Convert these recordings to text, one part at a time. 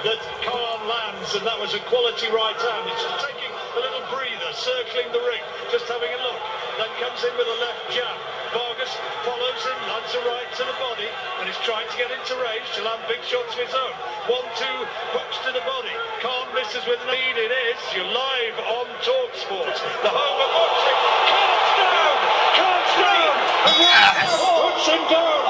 that Khan lands, and that was a quality right hand. He's just taking a little breather, circling the ring, just having a look. Then comes in with a left jab. Vargas follows him, lands a right to the body, and he's trying to get into range to land big shots of his own. 1-2, hooks to the body. Khan misses with an lead. It is. You're live on TalkSport, the home of boxing. Khan's down! Khan's down! And puts him down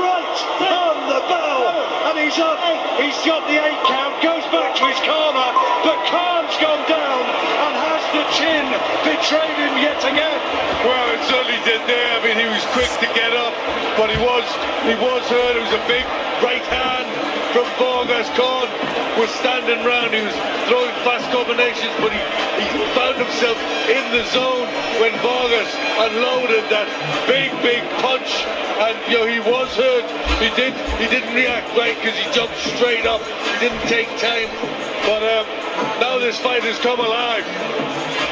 right on the bell. And he's up. He's got the 8 count, goes back to his corner, but Khan's gone down and has the chin betrayed him yet again. Well, it certainly did there. I mean, he was quick to get up, but he was hurt. It was a big right hand from Vargas. Khan was standing round. He was throwing fast combinations, but he found himself in the zone when Vargas unloaded that big punch. And he was hurt. He didn't react right because he jumped straight up. He didn't take time. But now this fight has come alive.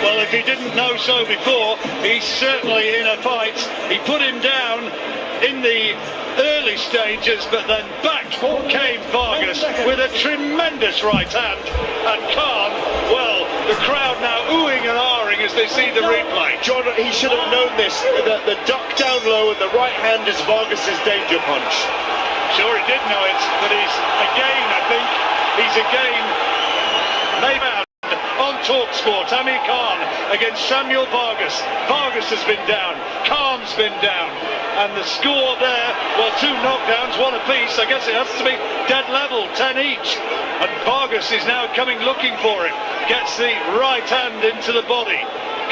Well, if he didn't know so before, he's certainly in a fight. He put him down in the early stages, but then back came Vargas with a tremendous right hand. And Khan, well, the crowd now oohing and ahhing as they see the replay. John, he should have known this. The duck down low and the right hand is Vargas's danger punch. Sure, he did know it, but he's again made out on TalkSport. Amir Khan against Samuel Vargas. Vargas has been down, Khan's been down, and the score there, well, 2 knockdowns, 1 apiece. I guess it has to be dead level, 10 each. And Vargas is now coming looking for it. Gets the right hand into the body.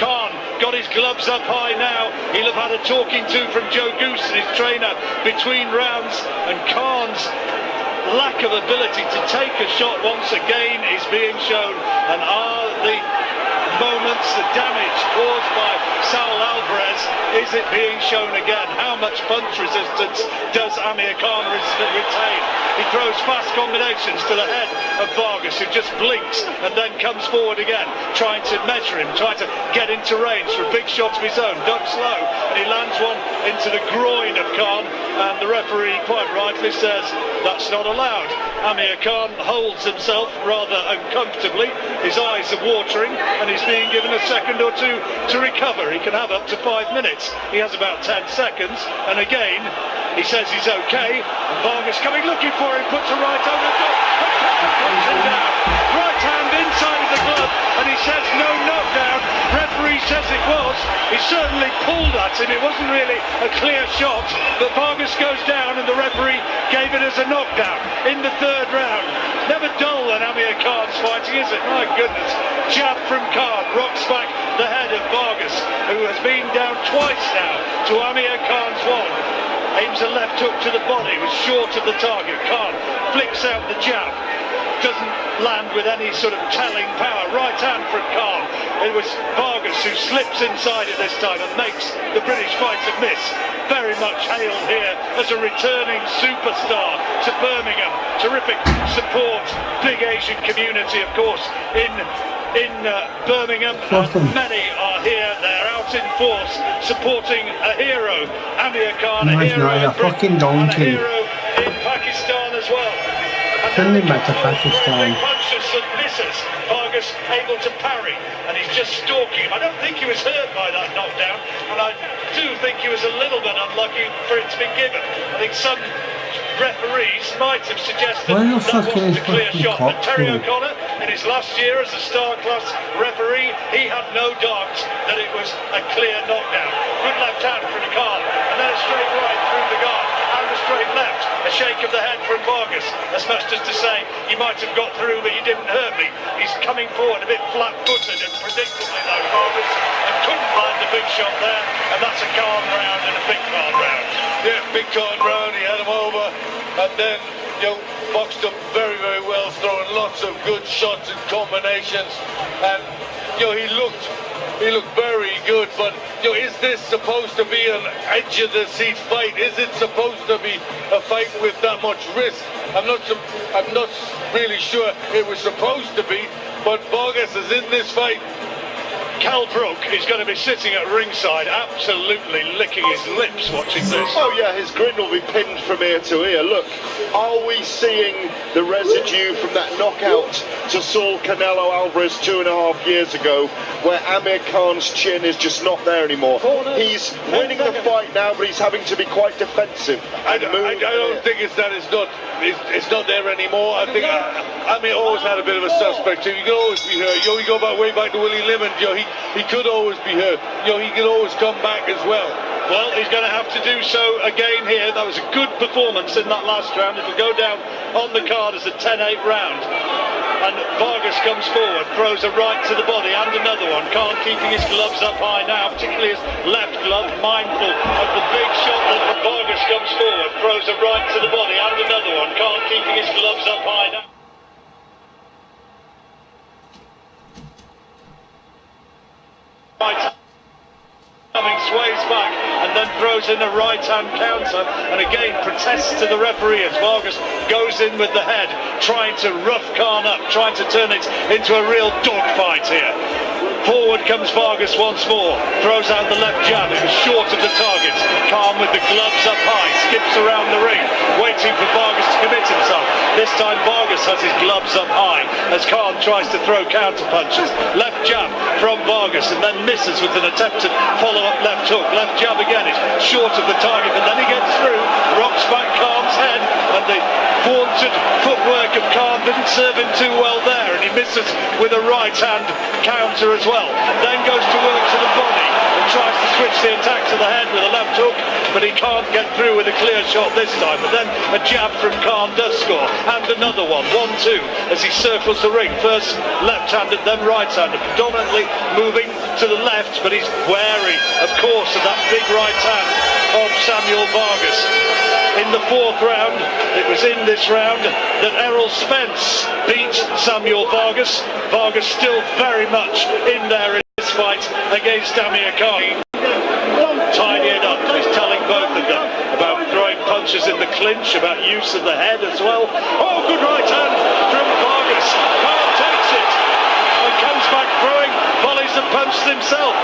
Khan got his gloves up high now. He'll have had a talking to from Joe Goose and his trainer between rounds, and Khan's lack of ability to take a shot once again is being shown. And are the moments, the damage caused by Saul Alvarez, is it being shown again? How much punch resistance does Amir Khan retain? He throws fast combinations to the head of Vargas, who just blinks and then comes forward again, trying to measure him, trying to get into range for a big shot of his own. Ducks low, and he lands one into the groin of Khan, and the referee quite rightly says that's not allowed. Amir Khan holds himself rather uncomfortably. His eyes are watering, and he's being given a second or two to recover. He can have up to 5 minutes. He has about 10 seconds, and again, he says he's okay. And Vargas coming looking for him, puts a right over the top, and puts him down. Right hand inside of the glove, and he says no knockdown. Referee says it was. He certainly pulled at him. It wasn't really a clear shot, but Vargas goes down, and the referee gave it as a knockdown in the 3rd round. Never dull when Amir Khan's fighting, is it? My goodness. Jab from Khan rocks back the head of Vargas, who has been down twice now to Amir Khan's 1. Aims a left hook to the body, was short of the target. Khan flicks out the jab. Doesn't land with any sort of telling power. Right hand from Khan. It was Vargas who slips inside it this time and makes the British fighter miss. Very much hailed here as a returning superstar to Birmingham. Terrific support. Big Asian community, of course, in Birmingham, and many are here. They're out in force supporting a hero, Amir Khan, a hero in Britain, and a hero in Pakistan as well. Send him back to Pakistan. Punches and misses. Vargas able to parry, and he's just stalking him. I don't think he was hurt by that knockdown, and I do think he was a little bit unlucky for it to be given. I think some referees might have suggested that wasn't a clear shot, but Terry O'Connor, in his last year as a star-class referee, he had no doubt that it was a clear knockdown. Good left hand from Khan, and then a straight right through the guard, and a straight left. A shake of the head from Vargas, as much as to say, he might have got through, but he didn't hurt me. He's coming forward a bit flat-footed and predictably, though, Vargas, and couldn't land a big shot there, and that's a Khan round and a big Khan round. Yeah, big Khan round, he had him over, and then, boxed him very, very well, throwing lots of good shots and combinations, and, he looked very good, but, is this supposed to be an edge-of-the-seat fight? Is it supposed to be a fight with that much risk? I'm not really sure it was supposed to be, but Vargas is in this fight Cal Brook is going to be sitting at ringside, absolutely licking his lips watching this. Oh yeah, his grin will be pinned from ear to ear. Look, are we seeing the residue from that knockout to Saul Canelo Alvarez 2.5 years ago, where Amir Khan's chin is just not there anymore? He's winning the fight now, but he's having to be quite defensive. I don't think it's that it's not there anymore. I think Amir always had a bit of a suspect. He could always be hurt. You know, you go way back to Willie Lemon. You know, he could always be hurt. You know, he could always come back as well. Well, he's going to have to do so again here. That was a good performance in that last round. It'll go down on the card as a 10-8 round. And Vargas comes forward, throws a right to the body and another one. Khan keeping his gloves up high now, particularly his left glove, mindful of the big shot that Vargas comes forward, throws a right to the body and another one. Khan keeping his gloves up high now. Sways back and then throws in a right-hand counter and again protests to the referee as Vargas goes in with the head, trying to rough Khan up, trying to turn it into a real dogfight here. Forward comes Vargas once more, throws out the left jab, it was short of the target. Khan with the gloves up high, skips around the ring, waiting for Vargas to commit himself. This time Vargas has his gloves up high as Khan tries to throw counter punches. Left jab from Vargas and then misses with an attempted follow-up left hook. Left jab again is short of the target, but then he gets through, rocks back Khan's head, and the vaunted footwork of Khan didn't serve him too well there, and he misses with a right-hand counter as well. Then goes to work to the body and tries to switch the attack to the head with a left hook, but he can't get through with a clear shot this time. But then a jab from Khan does score, and another one, 1-2, as he circles the ring. First left-handed, then right-handed, predominantly moving to the left, but he's wary, of course, of that big right hand of Samuel Vargas. In the fourth round, it was in this round that Errol Spence beat Samuel Vargas. Vargas still very much in there in this fight against Amir Khan. Tidying it up, he's telling both of them about throwing punches in the clinch, about use of the head as well. Oh, good right hand from Vargas. Khan takes it and comes back throwing volleys and punches himself.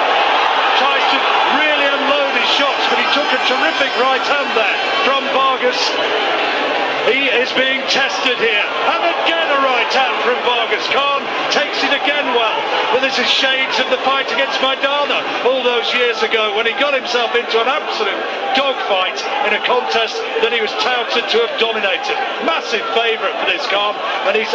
Tries to really unload his shots, but he took a terrific right hand there from Vargas. He is being tested here, and again a right hand from Vargas. Khan takes it again well, but this is shades of the fight against Maidana all those years ago when he got himself into an absolute dogfight in a contest that he was touted to have dominated. Massive favourite for this Khan, and he's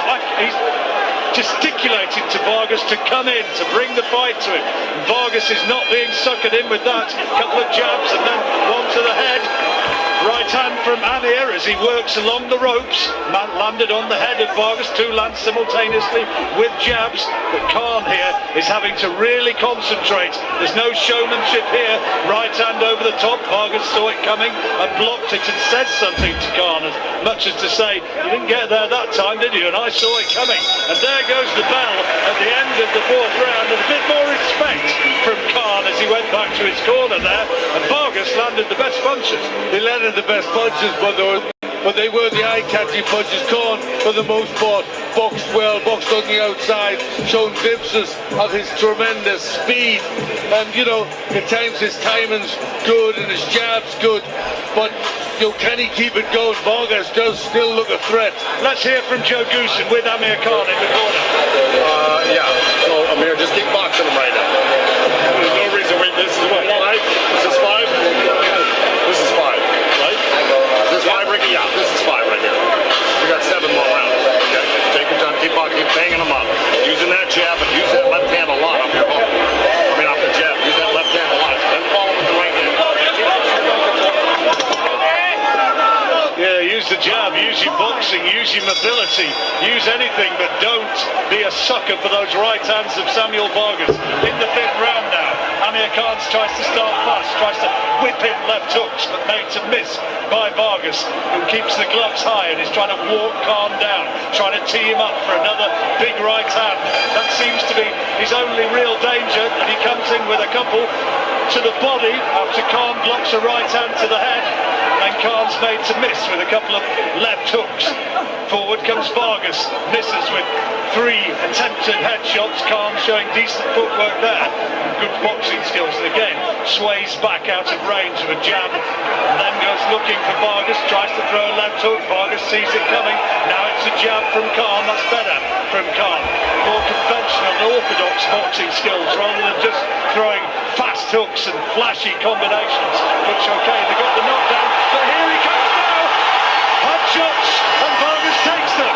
gesticulating to Vargas to come in, to bring the fight to him. And Vargas is not being suckered in with that. Couple of jabs and then one to the head. Right hand from Amir as he works along the ropes. Landed on the head of Vargas, two lands simultaneously with jabs. But Khan here is having to really concentrate. There's no showmanship here. Right hand over the top. Vargas saw it coming and blocked it and said something to Khan, as much as to say, you didn't get there that time, did you? And I saw it coming. And there goes the bell at the end of the fourth round. And a bit more respect from Khan as he went back to his corner there. And Vargas landed the best punches. He landed the best punches, but they were the eye-catching punches. Khan, for the most part, boxed well, boxed on the outside, showing glimpses of his tremendous speed. And, you know, at times his timing's good and his jab's good, but, you know, can he keep it going? Vargas does still look a threat. Let's hear from Joe Goosen with Amir Khan in the corner. Yeah, so Amir, just keep boxing him right now. There's no reason wait. This is what, 5? Is this 5? This is 5, right? Is this 5, Ricky? Yeah, this is 5 right here. We got 7 more rounds. Okay? Take your time, keep boxing, keep banging them up. Using that jab and use that left hand a lot off your hook. I mean, off the jab. Use that left hand a lot. Then follow with the right hand. Yeah, use the jab, use your boxing, use your mobility, use anything, but don't be a sucker for those right hands of Samuel Vargas. In the fifth round now, Amir Khan tries to start fast, tries to whip in left hooks, but made to miss by Vargas, who keeps the gloves high and is trying to walk Khan down. trying to tee him up for another big right hand. That seems to be his only real danger, and he comes in with a couple to the body after Khan blocks a right hand to the head, and Khan's made to miss with a couple of left hooks. Forward comes Vargas, misses with 3 attempted headshots. Khan showing decent footwork there, good boxing skills, and again sways back out of range of a jab, and then goes looking for Vargas, tries to throw a left hook. Vargas sees it coming. Now it's a jab from Khan. That's better from Khan. More conventional and orthodox boxing skills rather than just throwing fast hooks and flashy combinations. Which, okay, they got the knockdown, but here he comes now. Hot shots, and Vargas takes them.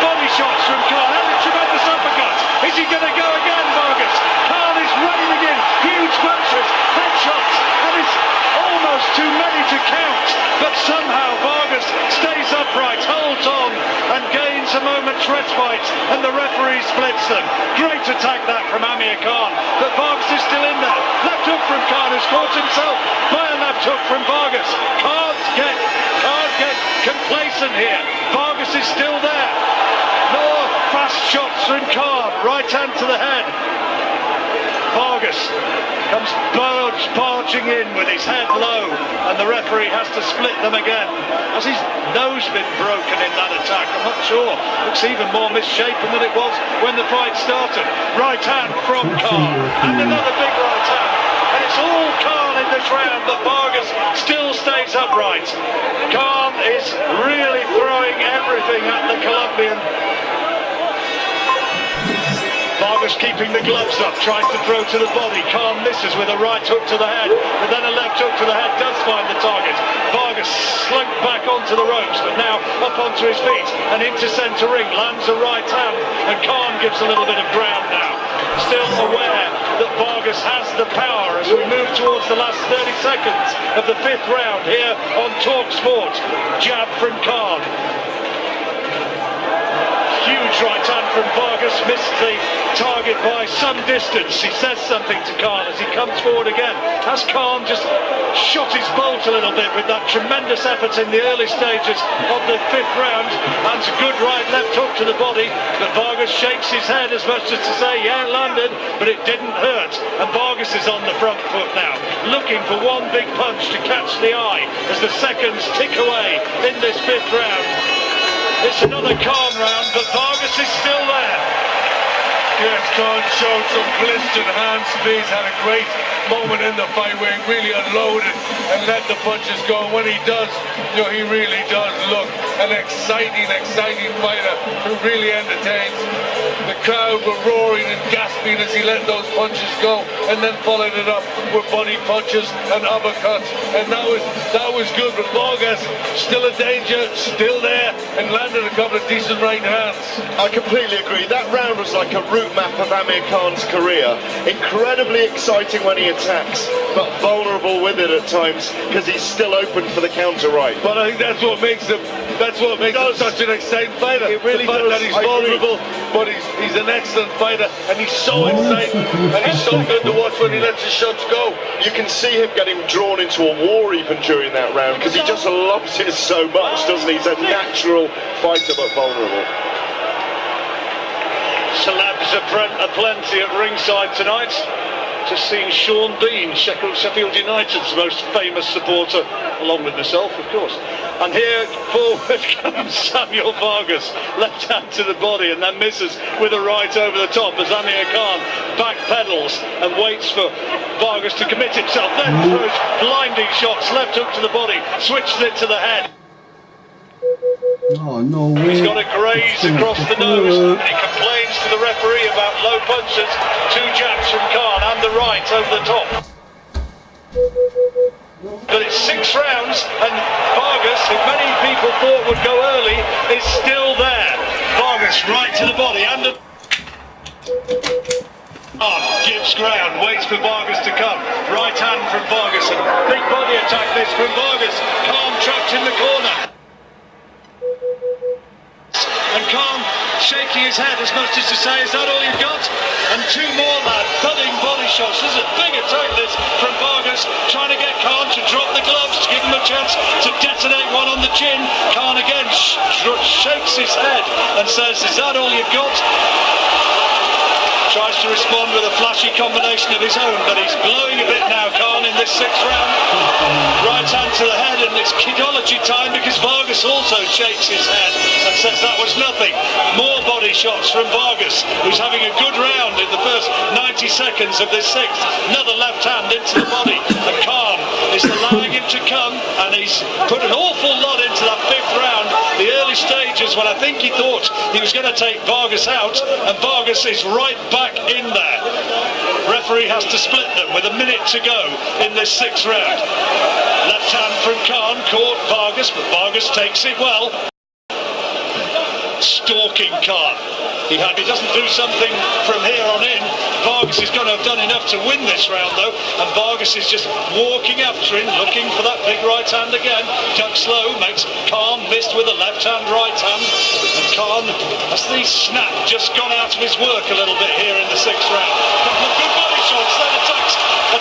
Body shots from Khan, and a tremendous uppercut. Is he going to go again, Vargas? Khan is raining in huge punches, headshots, and it's almost too many to count. But somehow Vargas stays upright, holds on, and gains a moment's respite, and the referee splits them. Great attack that from Amir Khan, but Vargas is still in there. Left hook from Khan, who's caught himself by a left hook from Vargas. Can't get complacent here. Vargas is still there. More fast shots from Khan, right hand to the head. Vargas comes barging in with his head low, and the referee has to split them again. Has his nose been broken in that attack? I'm not sure. Looks even more misshapen than it was when the fight started. Right hand from Khan, and another big right hand. And it's all Khan in this round, but Vargas still stays upright. Khan is really throwing everything at the Colombian. Vargas keeping the gloves up, tries to throw to the body. Khan misses with a right hook to the head, but then a left hook to the head does find the target. Vargas slunk back onto the ropes, but now up onto his feet and into centre ring, lands a right hand, and Khan gives a little bit of ground now. Still aware that Vargas has the power as we move towards the last 30 seconds of the 5th round here on Talk Sport. Jab from Khan. Huge right hand from Vargas, missed the target by some distance. He says something to Khan as he comes forward again. Has Khan just shot his bolt a little bit with that tremendous effort in the early stages of the 5th round? And a good right left hook to the body, but Vargas shakes his head as much as to say, yeah, it landed, but it didn't hurt. And Vargas is on the front foot now, looking for one big punch to catch the eye as the seconds tick away in this 5th round. It's another Khan round, but Vargas is still there. Yes, Khan showed some blistered hand speeds, had a great moment in the fight where he really unloaded and let the punches go. And when he does, you know, he really does look an exciting fighter who really entertains. The crowd were roaring and gasping as he let those punches go, and then followed it up with body punches and uppercuts, and that was good. But Vargas still a danger, still there, and landed a couple of decent right hands. I completely agree. That round was like a route map of Amir Khan's career. Incredibly exciting when he attacks, but vulnerable with it at times because he's still open for the counter right. But I think that's what makes him such an exciting fighter. It really the fact does. that he's vulnerable, but he's an excellent fighter, and he's so exciting, and he's so good to watch when he lets his shots go. You can see him getting drawn into a war even during that round because he just loves it so much, doesn't he? He's a natural fighter but vulnerable. Celebs are plenty at ringside tonight. Just seen Sean Dean, Sheffield United's most famous supporter, along with myself, of course. And here forward comes Samuel Vargas, left hand to the body, and then misses with a right over the top as Amir Khan backpedals and waits for Vargas to commit himself. Then throws blinding shots, left hook to the body, switches it to the head. Oh, no way. He's got a graze across the nose, and he complains to the referee about low punches. 2 jabs from Khan and the right over the top. But it's 6 rounds, and Vargas, who many people thought would go early, is still there. Vargas right to the body and gives ground, waits for Vargas to come. Right hand from Vargas, and big body attack this from Vargas. Khan trapped in the corner. And Khan shaking his head as much as to say, is that all you've got? And two more, lad, thudding body shots. This is a big attack, this, from Vargas, trying to get Khan to drop the gloves, to give him a chance to detonate one on the chin. Khan again shakes his head and says, is that all you've got? Tries to respond with a flashy combination of his own, but he's blowing a bit now, Khan, in this 6th round. Right hand to the head, and it's kidology time because Vargas also shakes his head and says that was nothing. More body shots from Vargas, who's having a good round in the first 90 seconds of this 6th. Another left hand into the body, and Khan is allowing him to come, and he's put an awful lot into that 5th round. The early stages when I think he thought he was going to take Vargas out, and Vargas is right back in there. Referee has to split them with a minute to go in this 6th round. Left hand from Khan caught Vargas, but Vargas takes it well. Stalking Khan. He doesn't do something from here on in. Vargas is going to have done enough to win this round though, and Vargas is just walking after him, looking for that big right hand again. Ducks low, makes Khan missed with a left hand, right hand, and Khan has the snap just gone out of his work a little bit here in the 6th round. Couple of good body shots, then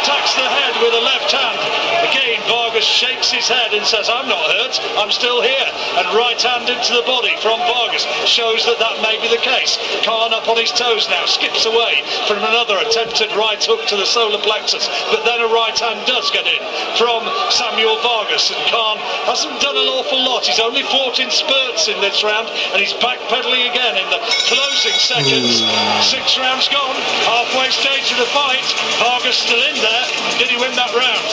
attacks the head with a left hand. Again, Vargas shakes his head and says, I'm not hurt, I'm still here. And right hand into the body from Vargas shows that that may be the case. Khan up on his toes now, skips away from another attempted right hook to the solar plexus, but then a right hand does get in from Samuel Vargas, and Khan hasn't done an awful lot. He's only fought in spurts in this round, and he's backpedaling again in the closing seconds. 6 rounds gone, halfway stage of the fight. Vargas still in there. Did he win that round?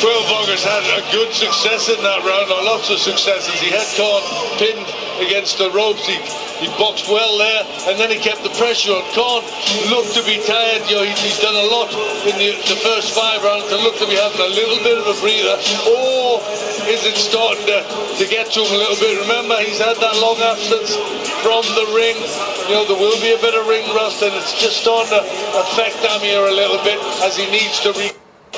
Well, Vargas had a good success in that round, or lots of successes. He had Khan pinned against the ropes. He boxed well there, and then he kept the pressure on. Khan looked to be tired. You know, he's done a lot in the first 5 rounds to look to be having a little bit of a breather. Or is it starting to get to him a little bit? Remember, he's had that long absence from the ring. You know, there will be a bit of ring rust, and it's just starting to affect Amir a little bit as he needs to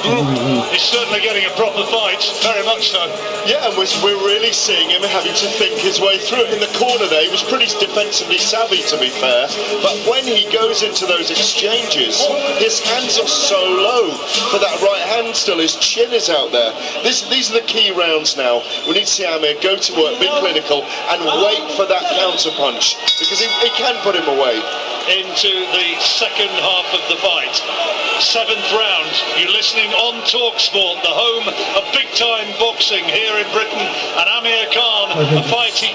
He's certainly getting a proper fight, very much so. Yeah, and we're really seeing him having to think his way through it. In the corner there, he was pretty defensively savvy, to be fair, but when he goes into those exchanges, his hands are so low for that right hand still. His chin is out there. These are the key rounds now. We need to see Amir go to work, be clinical, and wait for that counter punch, because he can put him away. Into the second half of the fight. 7th round. You're listening on TalkSport, the home of big-time boxing here in Britain, and Amir Khan, a fight he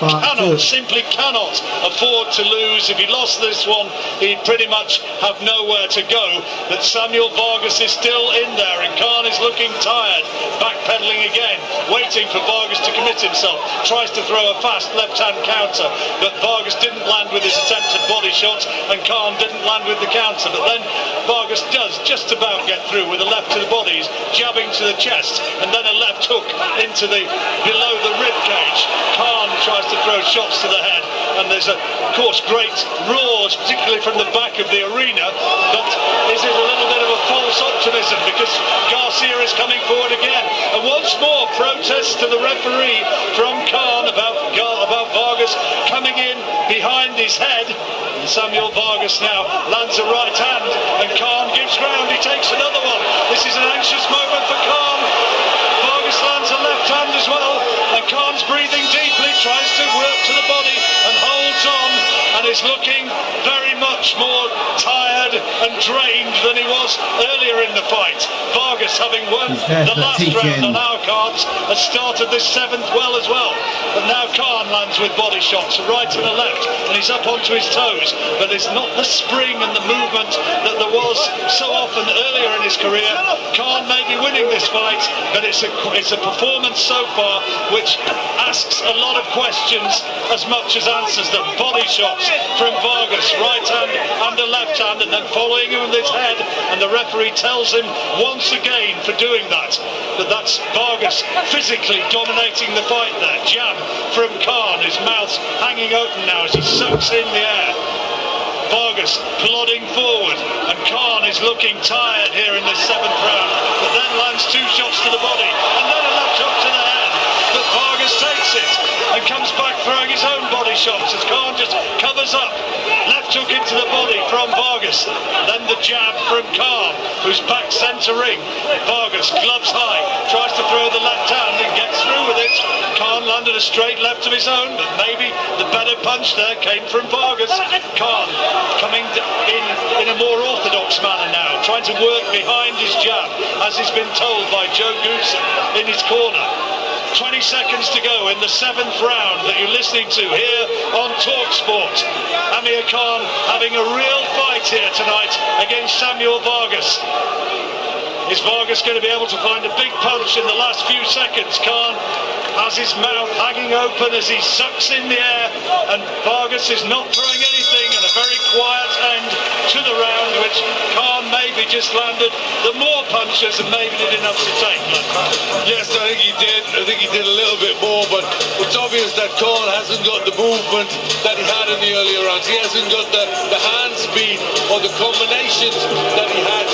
simply cannot afford to lose. If he lost this one, he'd pretty much have nowhere to go. But Samuel Vargas is still in there, and Khan is looking tired, backpedaling again, waiting for Vargas to commit himself. Tries to throw a fast left-hand counter, but Vargas didn't land with his attempted body shots, and Khan didn't land with the counter. But then Vargas does just about get through with a left to the body, jabbing to the chest, and then a left hook into the below the rib cage. Khan tries to throw shots to the head, and there's of course great roars, particularly from the back of the arena. But is it a little bit of a false optimism, because Garcia is coming forward again, and once more protests to the referee from Khan about Vargas coming in behind his head. And Samuel Vargas now lands a right hand, and Khan gives ground. He takes another one. This is an anxious moment for Khan. Vargas lands a left hand as well, and Khan's breathing deeply, tries to work to the body and holds on, and is looking very much more tired and drained than he was earlier in the fight. Vargas, having won the last round on our cards, has started this 7th well as well. But now Khan lands with body shots, right and a left, and he's up onto his toes. But it's not the spring and the movement that there was so often earlier in his career. Khan may be winning this fight, but it's a performance so far which asks a lot of questions as much as answers them. Body shots from Vargas, right hand and a left hand, and then following him with his head, and the referee tells him once again for doing that. But that's Vargas physically dominating the fight there. Jab from Khan, his mouth's hanging open now as he soaks in the air. Vargas plodding forward, and Khan is looking tired here in this 7th round, but then lands 2 shots to the body, and then a left hook to the head. But Vargas takes it and comes back throwing his own body shots as Khan just counters up. Left hook into the body from Vargas. Then the jab from Khan, who's back centre ring. Vargas, gloves high, tries to throw the left hand and gets through with it. Khan landed a straight left of his own, but maybe the better punch there came from Vargas. Khan coming in a more orthodox manner now, trying to work behind his jab, as he's been told by Joe Goosen in his corner. 20 seconds to go in the 7th round that you're listening to here on TalkSport. Amir Khan having a real fight here tonight against Samuel Vargas. Is Vargas going to be able to find a big punch in the last few seconds? Khan has his mouth hanging open as he sucks in the air, and Vargas is not throwing anything, and a very quiet end to the round, which Khan maybe just landed the more punches and maybe did enough to take. Yes, I think he did. I think he did a little bit more, but it's obvious that Khan hasn't got the movement that he had in the earlier rounds. He hasn't got the hand speed or the combinations that he had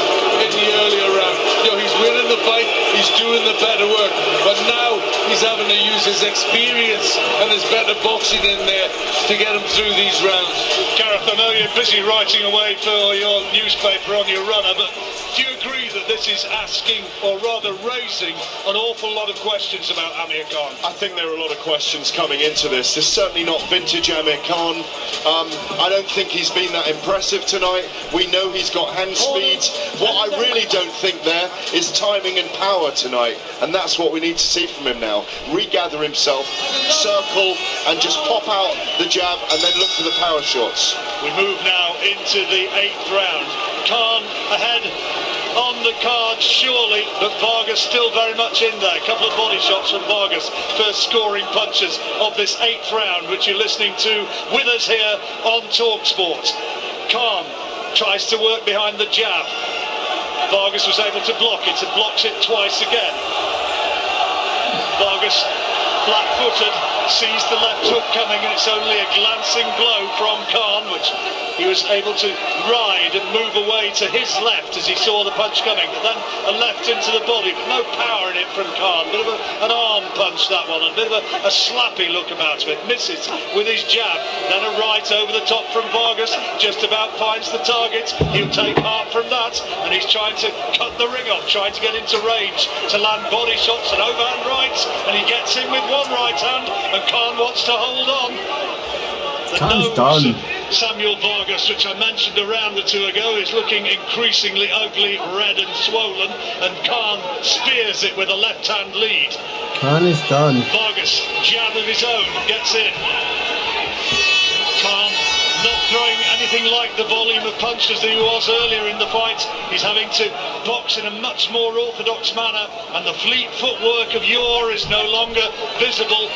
in the earlier rounds. You know, he's winning the fight, he's doing the better work, but now he's having to use his experience and his better boxing in there to get him through these rounds. Gareth, I know you're busy writing away for your newspaper on your runner, but do you agree that this is asking, or rather raising, an awful lot of questions about Amir Khan? I think there are a lot of questions coming into this. It's certainly not vintage Amir Khan. I don't think he's been that impressive tonight. We know he's got hand speed. What I really don't think there is timing and power tonight, and that's what we need to see from him now. Regather himself, circle, and just pop out the jab, and then look for the power shots. We move now into the 8th round. Khan ahead on the card, surely, but Vargas still very much in there. A couple of body shots from Vargas, first scoring punches of this 8th round, which you're listening to with us here on TalkSport. Khan tries to work behind the jab. Vargas was able to block it and blocks it twice again. Vargas, flat-footed, sees the left hook coming, and it's only a glancing blow from Khan, which he was able to ride and move away to his left as he saw the punch coming, but then a left into the body, but no power in it from Khan. Bit of an arm punch, that one, and a bit of a slappy look about it. Misses with his jab, then a right over the top from Vargas, just about finds the target. He'll take heart from that, and he's trying to cut the ring off, trying to get into range to land body shots and overhand rights, and he gets in with one right hand, and Khan wants to hold on. Khan's done. Samuel Vargas, which I mentioned a round or two ago, is looking increasingly ugly, red and swollen, and Khan spears it with a left hand lead. Khan is done. Vargas, jab of his own, gets in. Khan not throwing anything like the volume of punches that he was earlier in the fight. He's having to box in a much more orthodox manner, and the fleet footwork of yore is no longer visible.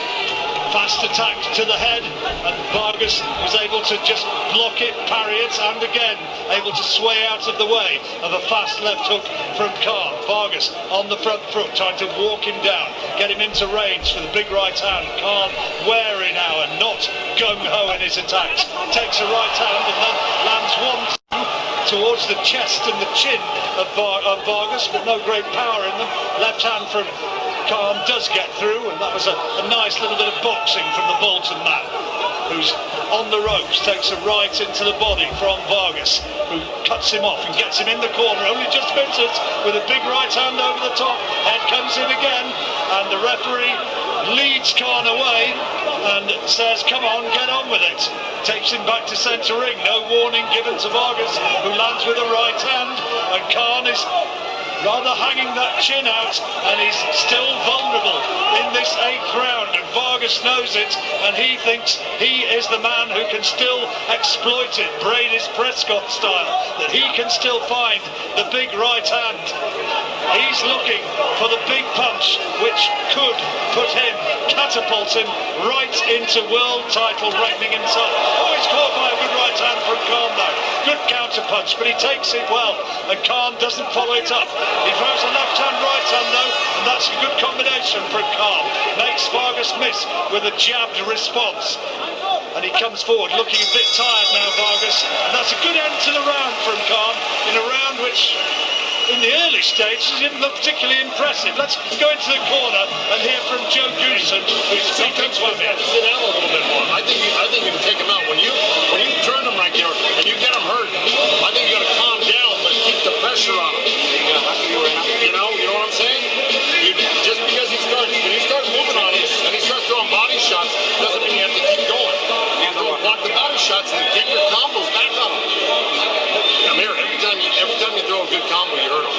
Fast attack to the head, and Vargas was able to just block it, parry it, and again able to sway out of the way of a fast left hook from Khan. Vargas on the front foot, trying to walk him down, get him into range for the big right hand. Khan wary now and not gung-ho in his attacks. Takes a right hand and then lands one towards the chest and the chin of Vargas, but no great power in them. Left hand from Khan does get through, and that was a nice little bit of boxing from the Bolton man, who's on the ropes, takes a right into the body from Vargas, who cuts him off and gets him in the corner, only just misses with a big right hand over the top. Head comes in again, and the referee leads Khan away and says, come on, get on with it. Takes him back to centre ring, no warning given to Vargas, who lands with a right hand, and Khan is rather hanging that chin out, and he's still vulnerable in this 8th round, and Vargas knows it, and he thinks he is the man who can still exploit it, Brady's Prescott style, that he can still find the big right hand. He's looking for the big punch which could put him, catapult him right into world title reckoning himself. Oh, he's caught by a good right hand from Khan though. Good counter punch, but he takes it well, and Khan doesn't follow it up. He throws a left hand, right hand though, and that's a good combination from Khan. Makes Vargas miss with a jabbed response. And he comes forward looking a bit tired now, Vargas, and that's a good end to the round from Khan, in a round which in the early stages didn't look particularly impressive. Let's go into the corner and hear from Joe Goosen, who's speaking to him. Sit down a little bit more. I think you can take him out when you these shots and get your combos back up. Amir, every time you throw a good combo, you hurt him.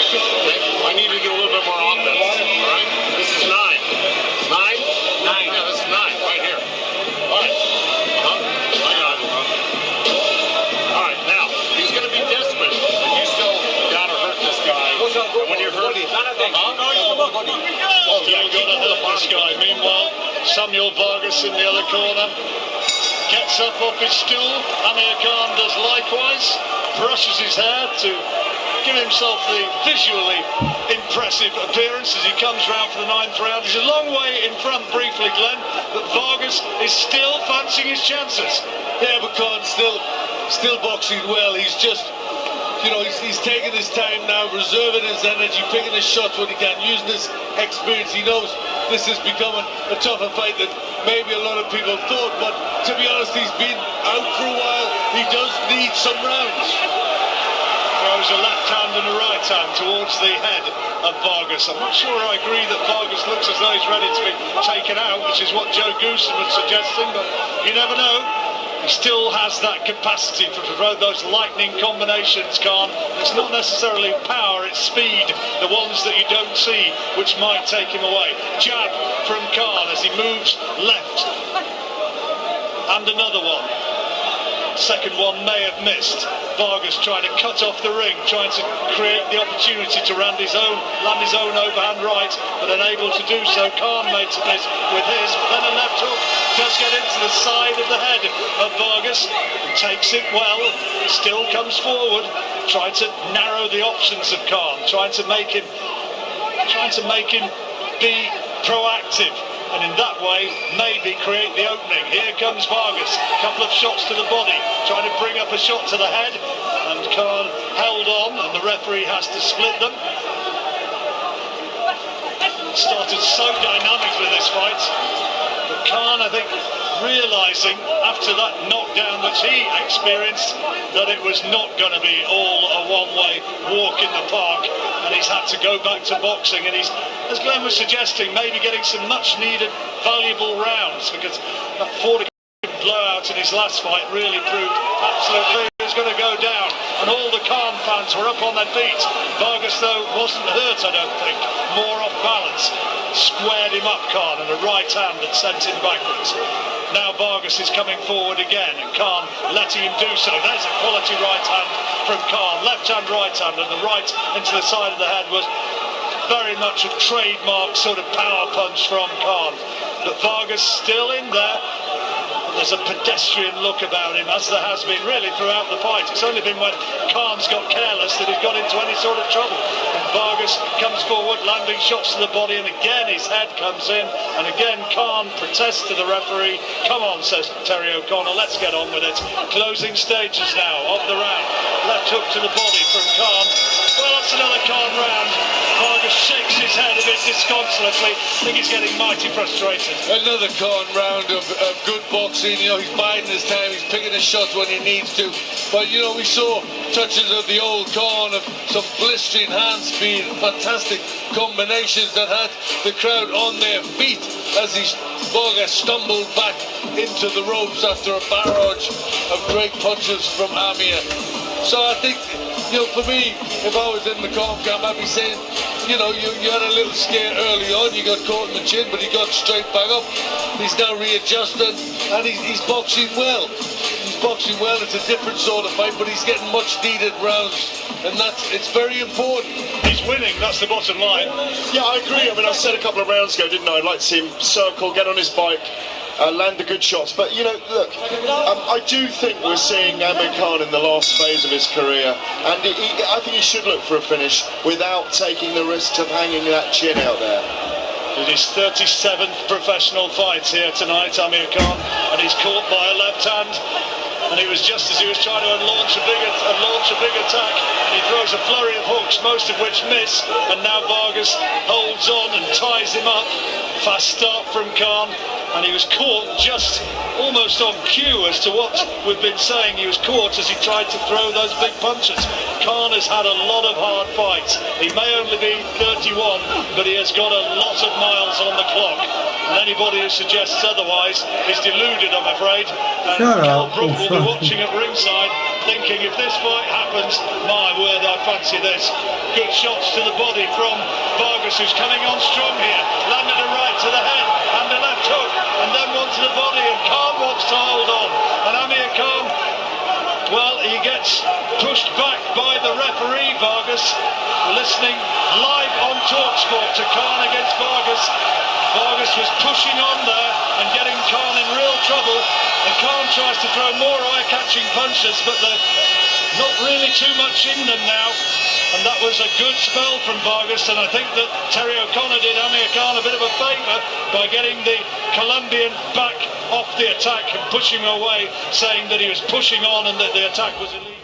Okay? I need to do a little bit more offense. All right? This is 9. 9? 9. Yeah, this is 9 right here. All right. I got it. All right, now he's going to be desperate, but you still got to hurt this guy. And when you're hurting, Still got to hurt this guy. Meanwhile, Samuel Vargas in the other corner gets up off his stool. Amir Khan does likewise, brushes his hair to give himself the visually impressive appearance as he comes round for the 9th round. He's a long way in front briefly, Glenn, but Vargas is still fancying his chances. Yeah, but Khan's still boxing well. He's just, you know, he's taking his time now, reserving his energy, picking his shots when he can, using his experience. He knows this is becoming a tougher fight than maybe a lot of people thought, but to be honest, he's been out for a while. He does need some rounds. Throws a left hand and a right hand towards the head of Vargas. I'm not sure I agree that Vargas looks as though he's ready to be taken out, which is what Joe Goosen was suggesting, but you never know. He still has that capacity to throw those lightning combinations, Khan. It's not necessarily power, it's speed, the ones that you don't see, which might take him away. Jab from Khan as he moves left. And another one. Second one may have missed. Vargas trying to cut off the ring, trying to create the opportunity to land his own overhand right, but unable to do so. Khan makes a miss with his, but then a left hook does get into the side of the head of Vargas, takes it well, still comes forward, trying to narrow the options of Khan, trying to make him be proactive, and in that way maybe create the opening. Here comes Vargas, a couple of shots to the body, trying to bring up a shot to the head, and Khan held on, and the referee has to split them. Started so dynamic with this fight, but Khan, I think, realising after that knockdown which he experienced that it was not going to be all a one-way walk in the park, and he's had to go back to boxing, and he's, as Glenn was suggesting, maybe getting some much-needed valuable rounds, because that 40 blowout in his last fight really proved absolutely he was going to go down, and all the Khan fans were up on their feet. Vargas, though, wasn't hurt, I don't think, more off balance. Squared him up, Khan, and a right hand that sent him backwards. Now Vargas is coming forward again, and Khan letting him do so. There's a quality right hand from Khan, left hand, right hand, and the right into the side of the head was very much a trademark sort of power punch from Khan. But Vargas still in there. There's a pedestrian look about him, as there has been really throughout the fight. It's only been when Khan's got careless that he's got into any sort of trouble. And Vargas comes forward, landing shots to the body, and again his head comes in, and again Khan protests to the referee. Come on, says Terry O'Connor, let's get on with it. Closing stages now of the round. Left hook to the body from Khan. Well, that's another Khan round. Vargas shakes his head a bit disconsolately. I think he's getting mighty frustrated. Another Khan round of good boxing. You know, he's biding his time, he's picking his shots when he needs to. But, you know, we saw touches of the old Khan, of some blistering hand speed, fantastic combinations that had the crowd on their feet as Vargas stumbled back into the ropes after a barrage of great punches from Amir. So I think, you know, for me, if I was in the Khan camp, I'd be saying, you know, you had a little scare early on, you got caught in the chin, but he got straight back up. He's now readjusted, and he's boxing well. He's boxing well. It's a different sort of fight, but he's getting much needed rounds, and it's very important. He's winning, that's the bottom line. Yeah, I agree. I mean, I said a couple of rounds ago, didn't I? I'd like to see him circle, get on his bike, land the good shots. But, you know, look, I do think we're seeing Amir Khan in the last phase of his career, and I think he should look for a finish without taking the risk of hanging that chin out there. It is 37th professional fight here tonight, Amir Khan, and he's caught by a left hand, and it was just as he was trying to launch a big attack, and he throws a flurry of hooks, most of which miss, and now Vargas holds on and ties him up. Fast start from Khan, and he was caught just almost on cue as to what we've been saying. He was caught as he tried to throw those big punches. Khan has had a lot of hard fights. He may only be 31, but he has got a lot of miles on the clock. And anybody who suggests otherwise is deluded, I'm afraid. And Shut Cal up. Brook will be Oh, watching at ringside, thinking if this fight happens, my word, I fancy this. Good shots to the body from Vargas, who's coming on strong here. Landed a right to the head and a left hook, and then one to the body, and Khan wants to hold on. And Amir Khan, well, he gets pushed back by the referee, Vargas. We're listening live on TalkSport to Khan against Vargas. Vargas was pushing on there and getting Khan in real trouble. And Khan tries to throw more eye-catching punches, but they're not really too much in them now. And that was a good spell from Vargas, and I think that Terry O'Connor did Amir Khan a bit of a favour by getting the Colombian back off the attack and pushing him away, saying that he was pushing on and that the attack was illegal.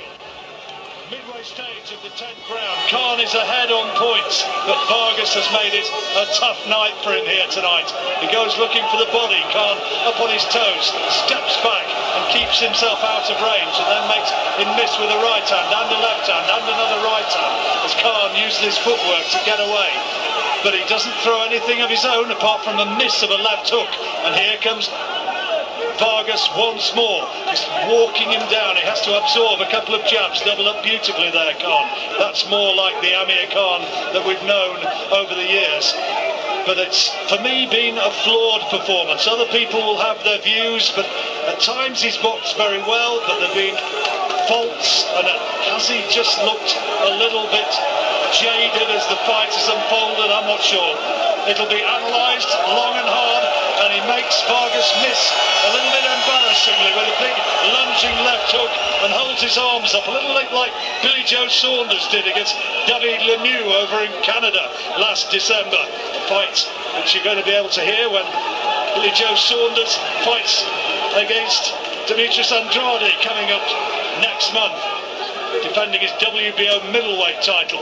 Midway stage of the 10th round, Khan is ahead on points, but Vargas has made it a tough night for him here tonight. He goes looking for the body, Khan up on his toes, steps back and keeps himself out of range, and then makes him miss with a right hand and a left hand and another right hand as Khan uses his footwork to get away. But he doesn't throw anything of his own apart from a miss of a left hook, and here comes Vargas once more, just walking him down. He has to absorb a couple of jabs, double up beautifully there, Khan. That's more like the Amir Khan that we've known over the years. But it's, for me, been a flawed performance. Other people will have their views, but at times he's boxed very well, but there have been faults, and has he just looked a little bit jaded as the fight has unfolded? I'm not sure. It'll be analysed long and hard, and he makes Vargas miss a little bit embarrassingly with a big lunging left hook and holds his arms up a little bit like Billy Joe Saunders did against David Lemieux over in Canada last December. A fight which you're going to be able to hear when Billy Joe Saunders fights against Demetrius Andrade coming up next month, defending his WBO middleweight title.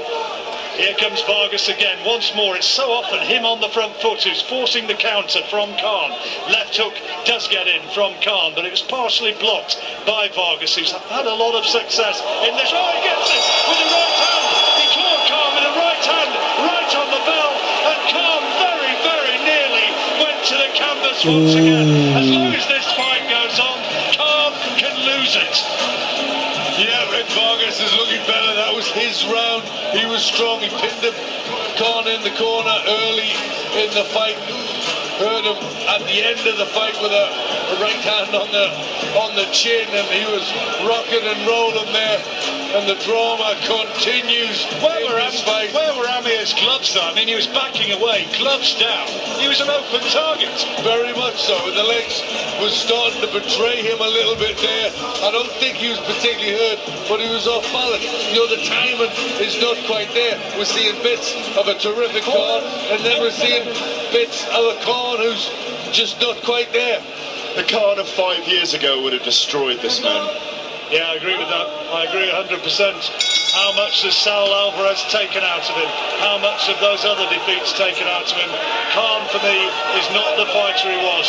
Here comes Vargas again, once more. It's so often him on the front foot who's forcing the counter from Khan. Left hook does get in from Khan, but it was partially blocked by Vargas, who's had a lot of success in this. Oh, he gets it with the right hand. He caught Khan with the right hand, right on the bell, and Khan very, very nearly went to the canvas once again. As long as this fight goes on, Khan can lose it. Yeah, Red Vargas is looking better. That was his round. He was strong. He pinned him, Khan in the corner early in the fight. Hurt him at the end of the fight with a right hand on the chin, and he was rocking and rolling there. And the drama continues. Where were Amir's gloves though? I mean, he was backing away, gloves down. He was an open target. Very much so. And the legs was starting to betray him a little bit there. I don't think he was particularly hurt, but he was off balance. You know, the timing is not quite there. We're seeing bits of a terrific Khan, and then we're seeing bits of a Khan who's just not quite there. The Khan of 5 years ago would have destroyed this man. Yeah, I agree with that. I agree 100%. How much has Saul Alvarez taken out of him? How much of those other defeats taken out of him? Khan, for me, is not the fighter he was.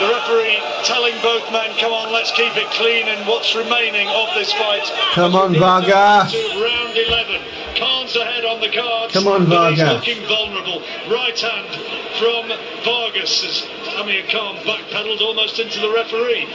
The referee telling both men, come on, let's keep it clean in what's remaining of this fight. Come on, Vargas. Round 11. Khan's ahead on the cards. Come on, He's Vargas. looking vulnerable. Right hand from Vargas as Amir Khan backpedaled almost into the referee.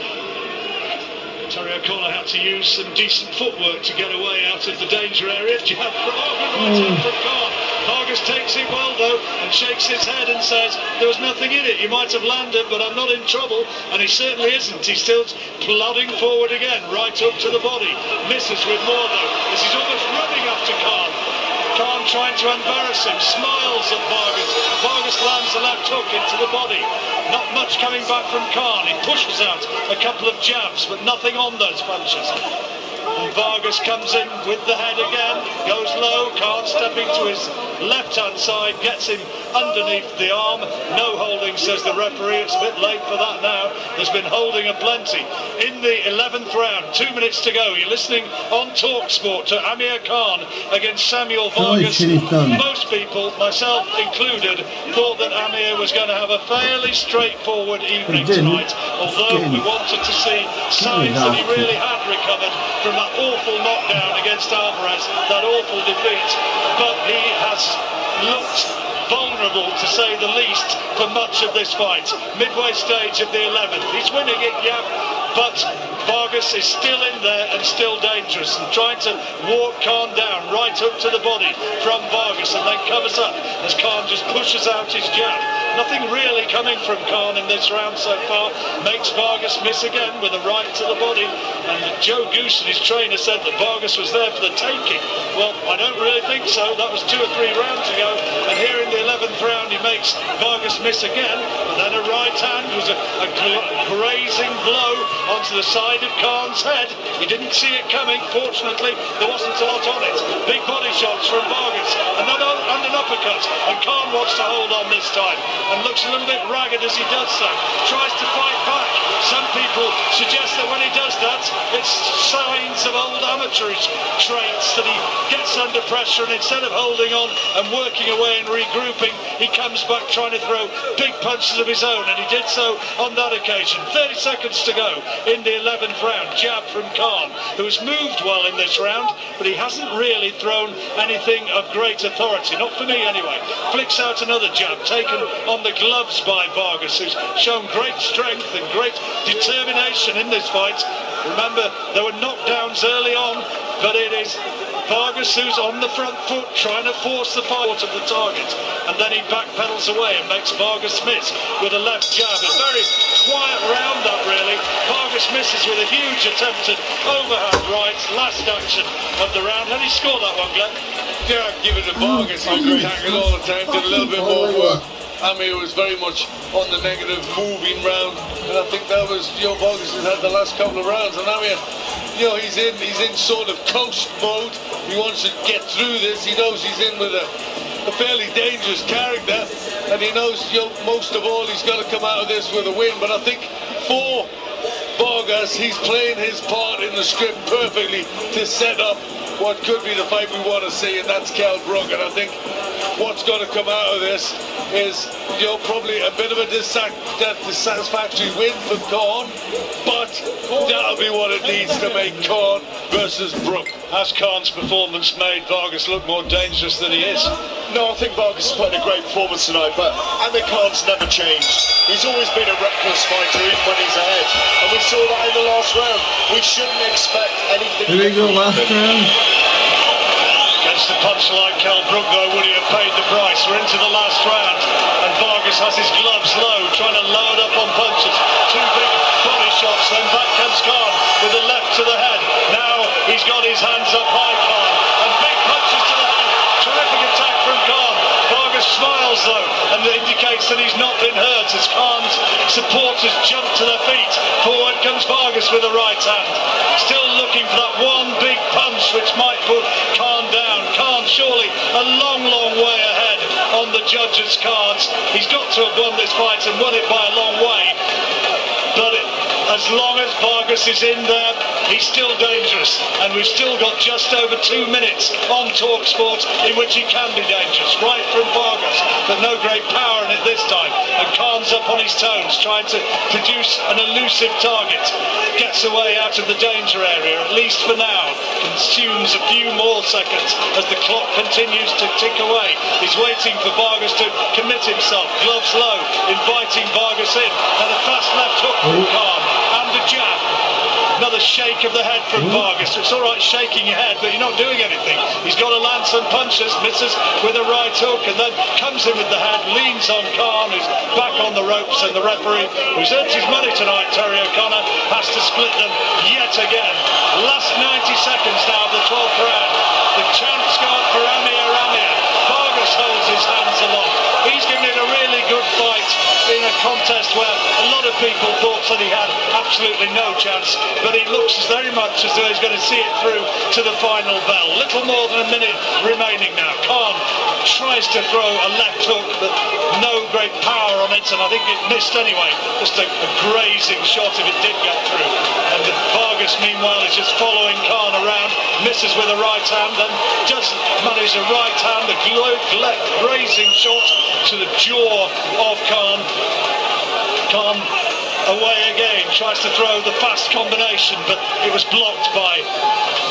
Terry O'Connor had to use some decent footwork to get away out of the danger area. Jab from Khan. Vargas takes it well though and shakes his head and says there was nothing in it. You might have landed, but I'm not in trouble. And he certainly isn't. He's still plodding forward again, right up to the body. Misses with more though, as he's almost running after Khan. Khan trying to embarrass him, smiles at Vargas. Vargas lands a left hook into the body. Not much coming back from Khan. He pushes out a couple of jabs, but nothing on those punches. And Vargas comes in with the head again, goes low. Khan stepping to his left-hand side, gets him underneath the arm. No holding, says the referee. It's a bit late for that now. There's been holding aplenty. In the 11th round, 2 minutes to go. You're listening on TalkSport to Amir Khan against Samuel Vargas. Most people, myself included, thought that Amir was going to have a fairly straightforward evening tonight, although we wanted to see signs that he really had recovered from that awful knockdown against Alvarez, that awful defeat. But he has looked vulnerable, to say the least, for much of this fight. Midway stage of the 11th. He's winning it, yeah, but Vargas is still in there and still dangerous and trying to walk Khan down, right up to the body from Vargas, and then covers up as Khan just pushes out his jab. Nothing really coming from Khan in this round so far. Makes Vargas miss again with a right to the body. And Joe Goose and his trainer said that Vargas was there for the taking. Well, I don't really think so. That was 2 or 3 rounds ago. And here in the 11th round, he makes Vargas miss again. And then a right hand was a grazing blow onto the side of Khan's head. He didn't see it coming. Fortunately, there wasn't a lot on it. Big body shots from Vargas. And an uppercut. And Khan wants to hold on this time. And looks a little bit ragged as he does so. Tries to fight back. Some people suggest that when he does that, it's signs of old amateurish traits, that he gets under pressure and instead of holding on and working away and regrouping, he comes back trying to throw big punches of his own, and he did so on that occasion. 30 seconds to go in the 11th round. Jab from Khan, who has moved well in this round, but he hasn't really thrown anything of great authority. Not for me anyway. Flicks out another jab, taken on the gloves by Vargas, who's shown great strength and great determination in this fight. Remember, there were knockdowns early on, but it is Vargas who's on the front foot trying to force the fight of the target, and then he backpedals away and makes Vargas miss with a left jab. A very quiet round that really. Vargas misses with a huge attempt at overhand right, last action of the round. How did he score that one, Glenn? Yeah, give it to Vargas. He was attacking all the time, did a little bit more work. Amir was very much on the negative, moving round, and I think that was, Vargas has had the last couple of rounds, and Amir, he's in sort of coast mode. He wants to get through this. He knows he's in with a fairly dangerous character, and he knows, most of all, he's got to come out of this with a win. But I think for Vargas, he's playing his part in the script perfectly to set up what could be the fight we want to see, and that's Kell Brook. And I think what's going to come out of this is, probably a bit of a dissatisfactory win for Khan, but that'll be what it needs to make Khan versus Brook. Has Khan's performance made Vargas look more dangerous than he is? No, I think Vargas is putting a great performance tonight, but Amir Khan's never changed. He's always been a reckless fighter, even when he's ahead, and we saw that in the last round. We shouldn't expect anything. Here we go, last round. Against a puncher like Kell Brook, though, would he have paid the price? We're into the last round, and Vargas has his gloves low, trying to load up on punches. 2 big body shots, then back comes Khan with a left to the head. Now he's got his hands up high, Khan, and big punches to the head. Terrific attack from Khan. Vargas smiles, though, and indicates that he's not been hurt as Khan's supporters jump to their feet. Forward comes Vargas with a right hand. Still looking for that one big punch which might put Khan down. Khan surely a long, long way ahead on the judges' cards. He's got to have won this fight and won it by a long way. But as long as Vargas is in there, he's still dangerous, and we've still got just over 2 minutes on TalkSport in which he can be dangerous, right from Vargas, but no great power in it this time. And Khan's up on his toes, trying to produce an elusive target. Gets away out of the danger area, at least for now. Consumes a few more seconds as the clock continues to tick away. He's waiting for Vargas to commit himself, gloves low, inviting Vargas in, and a fast left hook from Khan, and the jab. Another shake of the head from Vargas. It's all right shaking your head, but you're not doing anything. He's got to land some punches, misses with a right hook, and then comes in with the head, leans on Khan, who's back on the ropes, and the referee, who's earned his money tonight, Terry O'Connor, has to split them yet again. Last 90 seconds now of the 12th round. The chance card for Amir. Vargas holds his hands aloft. He's given it a really good fight in a contest where a lot of people thought that he had absolutely no chance, but it looks very much as though he's going to see it through to the final bell. Little more than a minute remaining now. Khan tries to throw a left hook, but no great power on it, and I think it missed anyway. Just a grazing shot if it did get through. And Vargas, meanwhile, is just following Khan around, misses with a right hand, and just manage a right hand, a left grazing shot to the jaw of Khan. Khan away again, tries to throw the fast combination. combination, but it was blocked by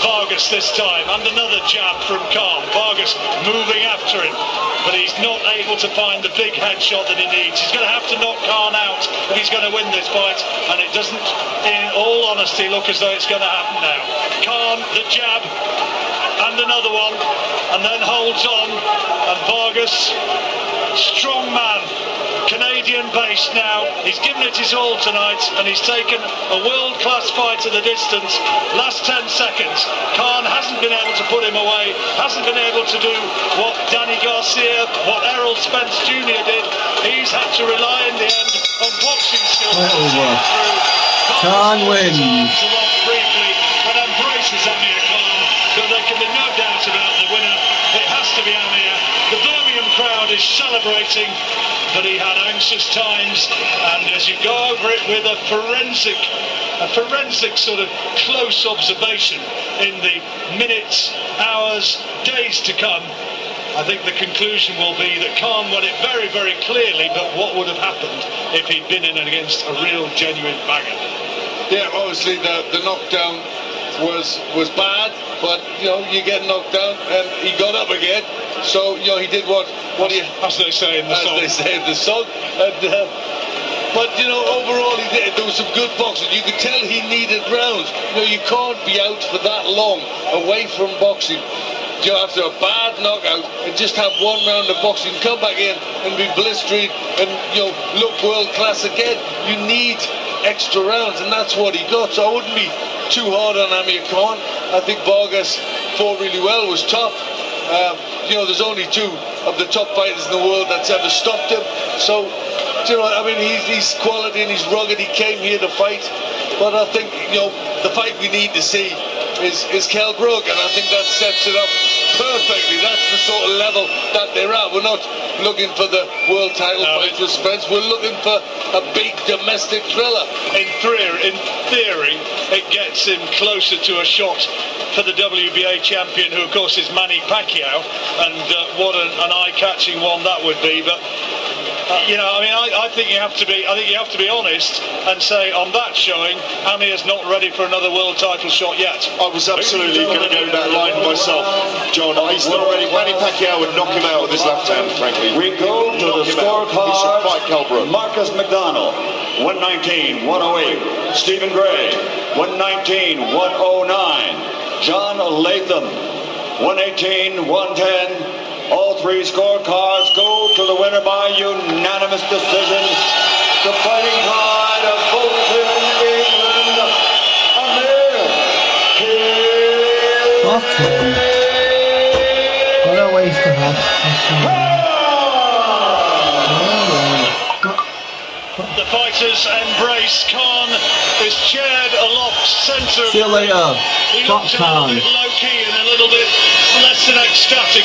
Vargas this time, and another jab from Khan. Vargas moving after him, but he's not able to find the big headshot that he needs. He's going to have to knock Khan out if he's going to win this fight, and it doesn't, in all honesty, look as though it's going to happen now. Khan, the jab, and another one, and then holds on, and Vargas, strong man, Canadian based now, he's given it his all tonight, and he's taken a world-class fight to the distance. Last 10 seconds, Khan hasn't been able to put him away, hasn't been able to do what Danny Garcia, what Errol Spence Jr. did. He's had to rely in the end on boxing skills. Khan wins. Briefly, and embraces Amir Khan, so there can be no doubt about the winner. It has to be Amir. The Birmingham crowd is celebrating, but he had anxious times, and as you go over it with a forensic sort of close observation in the minutes, hours, days to come, I think the conclusion will be that Khan won it very, very clearly, but what would have happened if he'd been in against a real, genuine banger? Yeah, obviously the knockdown was bad, but you get knocked down and he got up again. So he did what he, as they say in the song. And, but overall there was some good boxing. You could tell he needed rounds. You can't be out for that long away from boxing. After a bad knockout and just have one round of boxing, come back in and be blistering and look world class again. You need extra rounds, and that's what he got. So I wouldn't be too hard on Amir Khan. I think Vargas fought really well, was tough. There's only two of the top fighters in the world that's ever stopped him. So he's quality and he's rugged. He came here to fight, but I think the fight we need to see is Kell Brook, and I think that sets it up perfectly. That's the sort of level that they're at. We're not looking for the world title fight with Spence. We're looking for a big domestic thriller. In theory, it gets him closer to a shot for the WBA champion, who of course is Manny Pacquiao, and what an eye-catching one that would be. But I think you have to be honest and say on that showing, Amir's not ready for another world title shot yet. I was absolutely going to go that line myself, John. He's not ready. Manny Pacquiao would knock him out with his left hand, frankly. We go to the scorecard. Marcus McDonald, 119-108. Stephen Gray, 119-109. John Latham, 118-110. All three scorecards go to the winner by unanimous decision. The Fighting Pride of Bolton, England, Amir. Okay. What a waste of that. The fighters embrace. Khan is chaired aloft centre. See you later. He Fuck looks a little Khan. bit low-key and a little bit less than ecstatic.